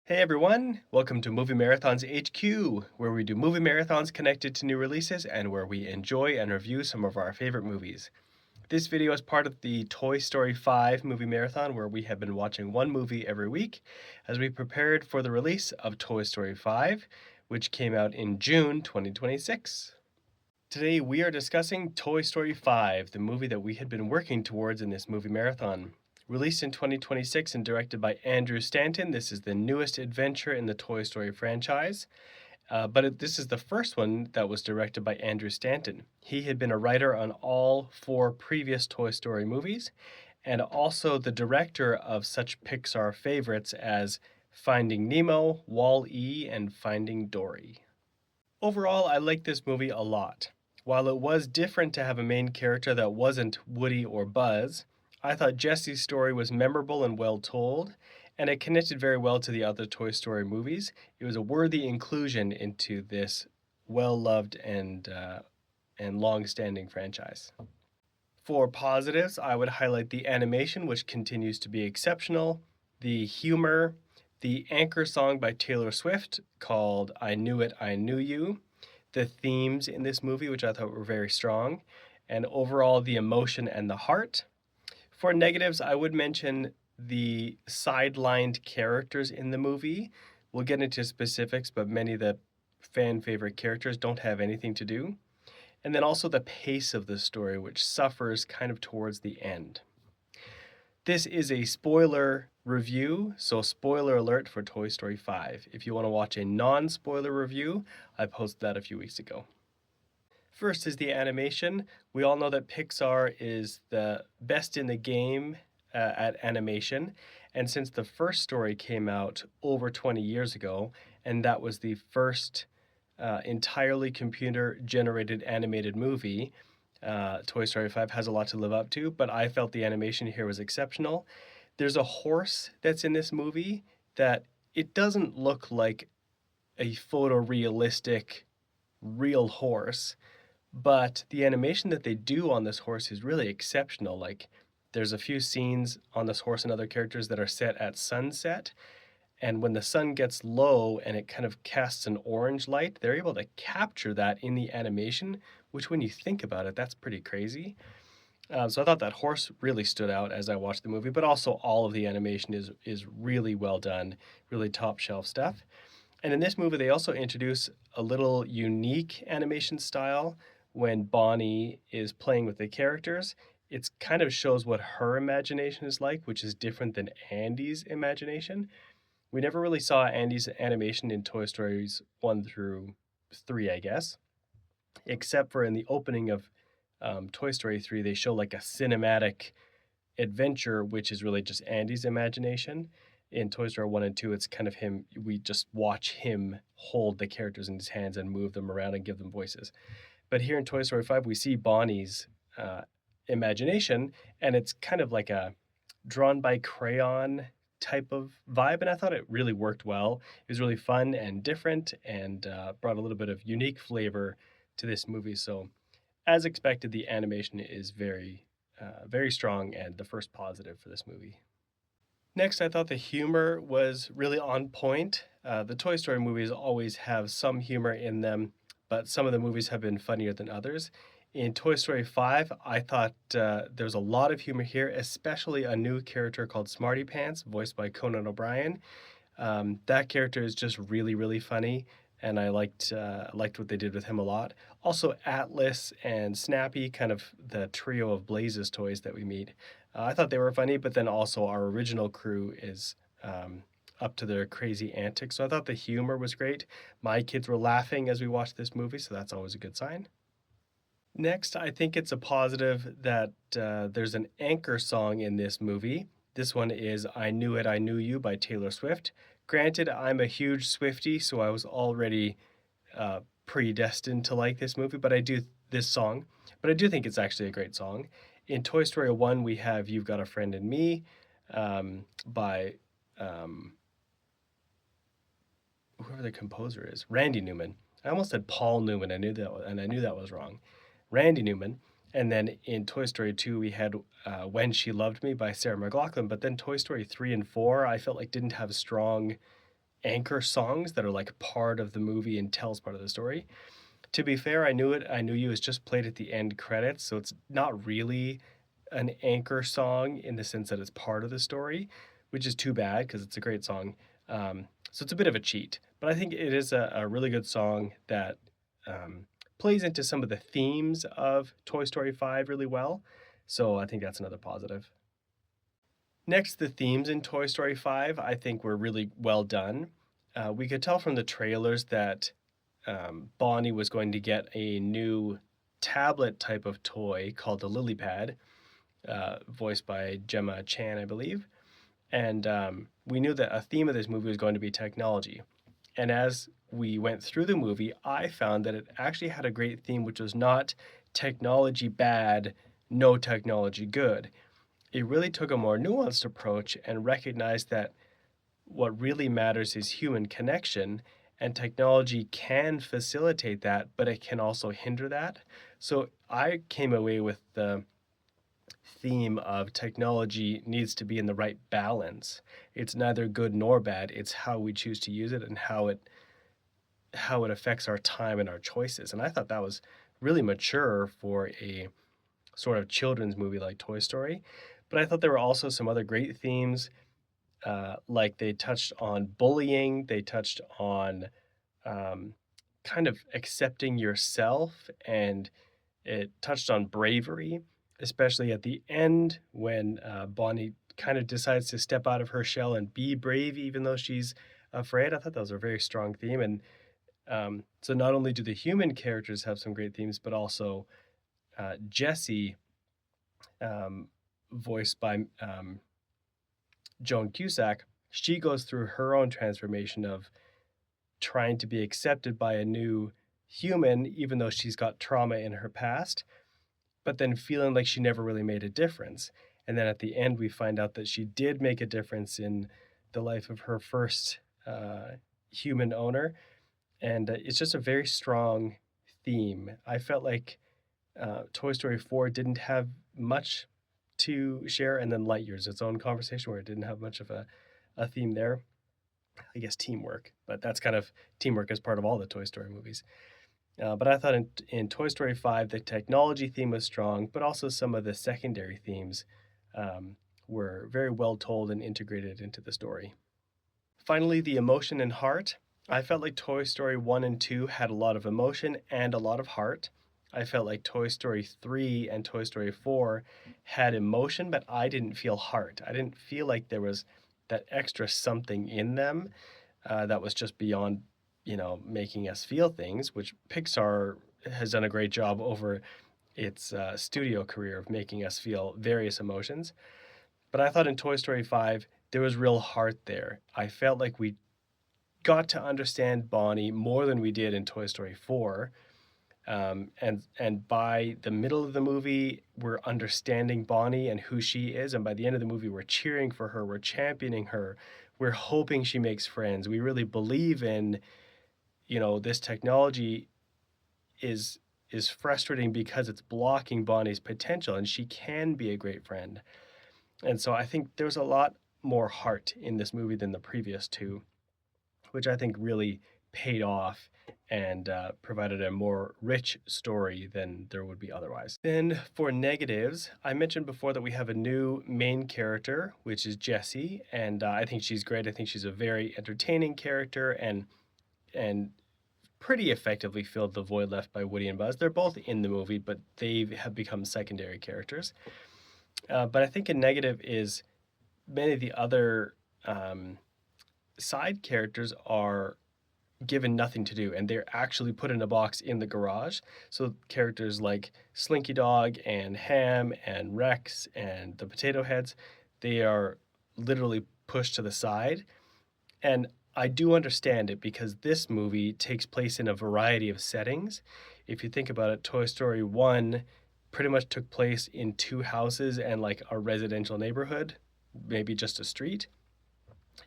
Hey everyone, welcome to Movie Marathons HQ, where we do movie marathons connected to new releases and where we enjoy and review some of our favorite movies. This video is part of the Toy Story 5 movie marathon, where we have been watching one movie every week as we prepared for the release of Toy Story 5, which came out in June 2026. Today we are discussing Toy Story 5, the movie that we had been working towards in this movie marathon. Released in 2026 and directed by Andrew Stanton, this is the newest adventure in the Toy Story franchise. This is the first one that was directed by Andrew Stanton. He had been a writer on all four previous Toy Story movies, and also the director of such Pixar favorites as Finding Nemo, Wall-E, and Finding Dory. Overall, I like this movie a lot. While it was different to have a main character that wasn't Woody or Buzz, I thought Jesse's story was memorable and well told, and it connected very well to the other Toy Story movies. It was a worthy inclusion into this well-loved and long-standing franchise. For positives, I would highlight the animation, which continues to be exceptional, the humor, the anchor song by Taylor Swift called I Knew It, I Knew You, the themes in this movie, which I thought were very strong, and overall the emotion and the heart. For negatives, I would mention the sidelined characters in the movie. We'll get into specifics, but many of the fan favorite characters don't have anything to do. And then also the pace of the story, which suffers kind of towards the end. This is a spoiler review, so spoiler alert for Toy Story 5. If you want to watch a non-spoiler review, I posted that a few weeks ago. First is the animation. We all know that Pixar is the best in the game at animation, and since the first story came out over 20 years ago, and that was the first entirely computer-generated animated movie, Toy Story 5 has a lot to live up to, but I felt the animation here was exceptional. There's a horse that's in this movie that it doesn't look like a photorealistic real horse, but the animation that they do on this horse is really exceptional. Like, there's a few scenes on this horse and other characters that are set at sunset, and when the sun gets low and it kind of casts an orange light, they're able to capture that in the animation, which when you think about it, that's pretty crazy. So I thought that horse really stood out as I watched the movie, but also all of the animation is really well done, really top shelf stuff. And in this movie, they also introduce a little unique animation style when Bonnie is playing with the characters. It kind of shows what her imagination is like, which is different than Andy's imagination. We never really saw Andy's animation in Toy Stories 1 through 3, I guess, except for in the opening of Toy Story 3, they show like a cinematic adventure, which is really just Andy's imagination. In Toy Story 1 and 2, it's kind of him. We just watch him hold the characters in his hands and move them around and give them voices. But here in Toy Story 5, we see Bonnie's imagination, and it's kind of like a drawn by crayon type of vibe, and I thought it really worked well. It was really fun and different, and brought a little bit of unique flavor to this movie. So, as expected, the animation is very strong and the first positive for this movie. Next, I thought the humor was really on point. The Toy Story movies always have some humor in them, but some of the movies have been funnier than others. In Toy Story 5, I thought there was a lot of humor here, especially a new character called Smarty Pants, voiced by Conan O'Brien. That character is just really funny, and I liked what they did with him a lot. Also, Atlas and Snappy, kind of the trio of Blaze's toys that we meet. I thought they were funny, but then also our original crew is up to their crazy antics. So I thought the humor was great. My kids were laughing as we watched this movie, so that's always a good sign. Next, I think it's a positive that there's an anchor song in this movie. This one is I Knew It, I Knew You by Taylor Swift. Granted, I'm a huge Swiftie, so I was already predestined to like this movie, but I do this song, but I do think it's actually a great song. In Toy Story 1, we have You've Got a Friend in Me by whoever the composer is, Randy Newman. I almost said Paul Newman. I knew that was wrong. Randy Newman. And then in Toy Story 2, we had When She Loved Me by Sarah McLachlan. But then Toy Story 3 and 4, I felt like didn't have strong anchor songs that are like part of the movie and tells part of the story. To be fair, I knew it. I knew you was just played at the end credits, so it's not really an anchor song in the sense that it's part of the story, which is too bad because it's a great song. So it's a bit of a cheat, but I think it is a really good song that plays into some of the themes of Toy Story 5 really well. So I think that's another positive. Next, the themes in Toy Story 5 I think were really well done. We could tell from the trailers that Bonnie was going to get a new tablet type of toy called the Lily Pad, voiced by Gemma Chan, I believe. And we knew that a theme of this movie was going to be technology. And as we went through the movie, I found that it actually had a great theme, which was not technology bad, no technology good. It really took a more nuanced approach and recognized that what really matters is human connection, and technology can facilitate that, but it can also hinder that. So I came away with the theme of technology needs to be in the right balance. It's neither good nor bad. It's how we choose to use it and how it affects our time and our choices. And I thought that was really mature for a sort of children's movie like Toy Story. But I thought there were also some other great themes, like they touched on bullying, they touched on um, kind of accepting yourself, and it touched on bravery, especially at the end when Bonnie kind of decides to step out of her shell and be brave, even though she's afraid. I thought that was a very strong theme. And so not only do the human characters have some great themes, but also Jessie, um, voiced by Joan Cusack, she goes through her own transformation of trying to be accepted by a new human, even though she's got trauma in her past, but then feeling like she never really made a difference. And then at the end, we find out that she did make a difference in the life of her first human owner. And it's just a very strong theme. I felt like Toy Story 4 didn't have much to share, and then Lightyear's its own conversation where it didn't have much of a theme there. I guess teamwork, but that's kind of teamwork as part of all the Toy Story movies. But I thought in Toy Story 5, the technology theme was strong, but also some of the secondary themes um, were very well told and integrated into the story. Finally, the emotion and heart. I felt like Toy Story 1 and 2 had a lot of emotion and a lot of heart. I felt like Toy Story 3 and Toy Story 4 had emotion, but I didn't feel heart. I didn't feel like there was that extra something in them that was just beyond, making us feel things, which Pixar has done a great job over its studio career of making us feel various emotions. But I thought in Toy Story 5, there was real heart there. I felt like we got to understand Bonnie more than we did in Toy Story 4. And by the middle of the movie, we're understanding Bonnie and who she is. And by the end of the movie, we're cheering for her, we're championing her, we're hoping she makes friends. We really believe in, this technology is frustrating because it's blocking Bonnie's potential, and she can be a great friend. And so I think there's a lot more heart in this movie than the previous two, which I think really paid off and provided a more rich story than there would be otherwise. Then for negatives, I mentioned before that we have a new main character, which is Jessie, and I think she's great. I think she's a very entertaining character and pretty effectively filled the void left by Woody and Buzz. They're both in the movie, but they have become secondary characters. But I think a negative is many of the other side characters are given nothing to do, and they're actually put in a box in the garage. So characters like Slinky Dog and Ham and Rex and the Potato Heads, they are literally pushed to the side. And I do understand it because this movie takes place in a variety of settings. If you think about it, Toy Story 1 pretty much took place in two houses and like a residential neighborhood, maybe just a street.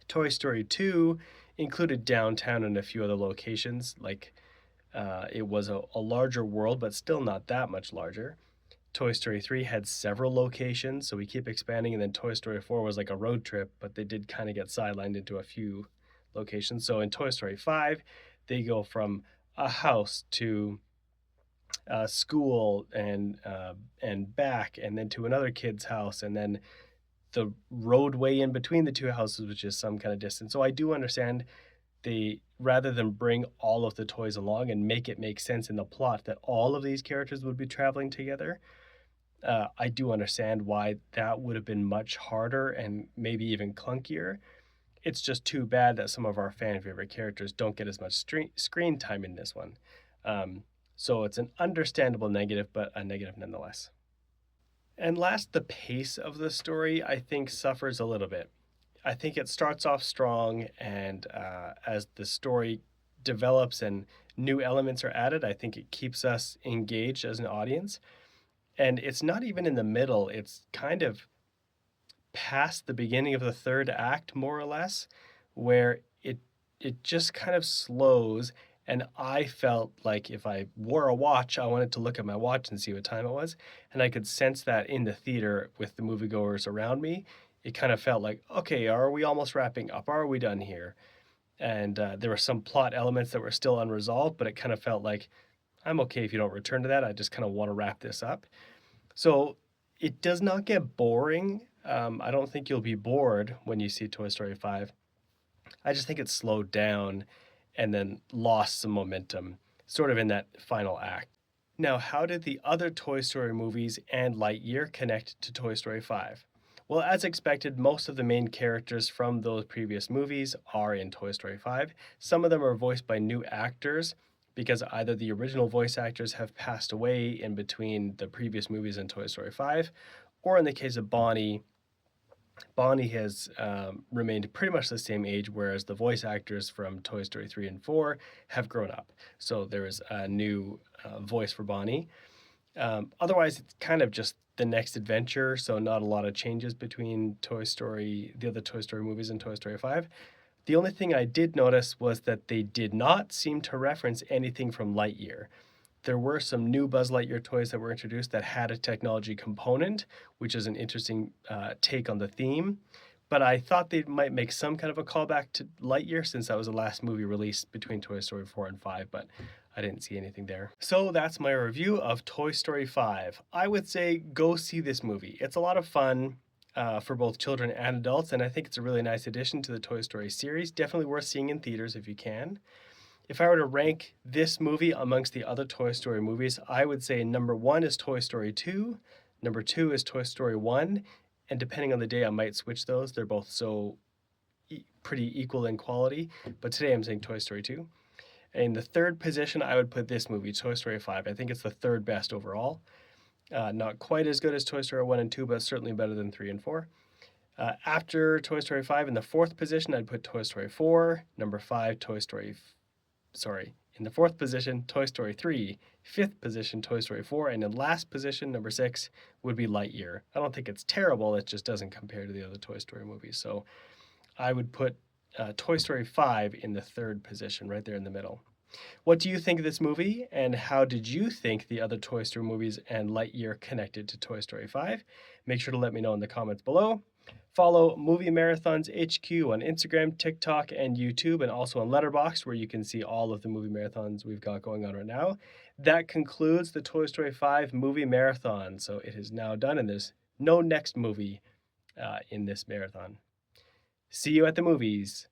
Toy Story 2 included downtown and a few other locations, like it was a larger world, but still not that much larger. Toy Story 3 had several locations, so we keep expanding, and then Toy Story 4 was like a road trip, but they did kind of get sidelined into a few locations. So in Toy Story 5, they go from a house to school and back, and then to another kid's house, and then the roadway in between the two houses, which is some kind of distance. So I do understand they, rather than bring all of the toys along and make it make sense in the plot that all of these characters would be traveling together, I do understand why that would have been much harder and maybe even clunkier. It's just too bad that some of our fan favorite characters don't get as much screen time in this one. So it's an understandable negative, but a negative nonetheless. And last, the pace of the story, I think, suffers a little bit. I think it starts off strong, and as the story develops and new elements are added, I think it keeps us engaged as an audience. And it's not even in the middle, it's kind of past the beginning of the third act, more or less, where it just kind of slows. And I felt like if I wore a watch, I wanted to look at my watch and see what time it was. And I could sense that in the theater with the moviegoers around me. It kind of felt like, okay, are we almost wrapping up? Are we done here? And there were some plot elements that were still unresolved, but it kind of felt like, I'm okay if you don't return to that. I just kind of want to wrap this up. So it does not get boring. I don't think you'll be bored when you see Toy Story 5. I just think it slowed down and then lost some momentum, sort of in that final act. Now, how did the other Toy Story movies and Lightyear connect to Toy Story 5? Well, as expected, most of the main characters from those previous movies are in Toy Story 5. Some of them are voiced by new actors because either the original voice actors have passed away in between the previous movies and Toy Story 5, or in the case of Bonnie, Bonnie has remained pretty much the same age, whereas the voice actors from Toy Story 3 and 4 have grown up. So there is a new voice for Bonnie. Otherwise, it's kind of just the next adventure, so not a lot of changes between Toy Story, the other Toy Story movies, and Toy Story 5. The only thing I did notice was that they did not seem to reference anything from Lightyear. There were some new Buzz Lightyear toys that were introduced that had a technology component, which is an interesting take on the theme. But I thought they might make some kind of a callback to Lightyear since that was the last movie released between Toy Story 4 and 5, but I didn't see anything there. So that's my review of Toy Story 5. I would say go see this movie. It's a lot of fun for both children and adults, and I think it's a really nice addition to the Toy Story series. Definitely worth seeing in theaters if you can. If I were to rank this movie amongst the other Toy Story movies, I would say number 1 is Toy Story 2, number 2 is Toy Story 1, and depending on the day, I might switch those. They're both so pretty equal in quality, but today I'm saying Toy Story 2. In the third position, I would put this movie, Toy Story 5. I think it's the third best overall. Not quite as good as Toy Story 1 and 2, but certainly better than 3 and 4. After Toy Story 5, in the fourth position, I'd put Toy Story 4. Number 5, in the fourth position, Toy Story 3. Fifth position, Toy Story 4. And in last position, number 6, would be Lightyear. I don't think it's terrible, it just doesn't compare to the other Toy Story movies. So I would put Toy Story 5 in the third position, right there in the middle. What do you think of this movie, and how did you think the other Toy Story movies and Lightyear connected to Toy Story 5? Make sure to let me know in the comments below. Follow Movie Marathons HQ on Instagram, TikTok, and YouTube, and also on Letterboxd, where you can see all of the movie marathons we've got going on right now. That concludes the Toy Story 5 movie marathon. So it is now done, and there's no next movie in this marathon. See you at the movies.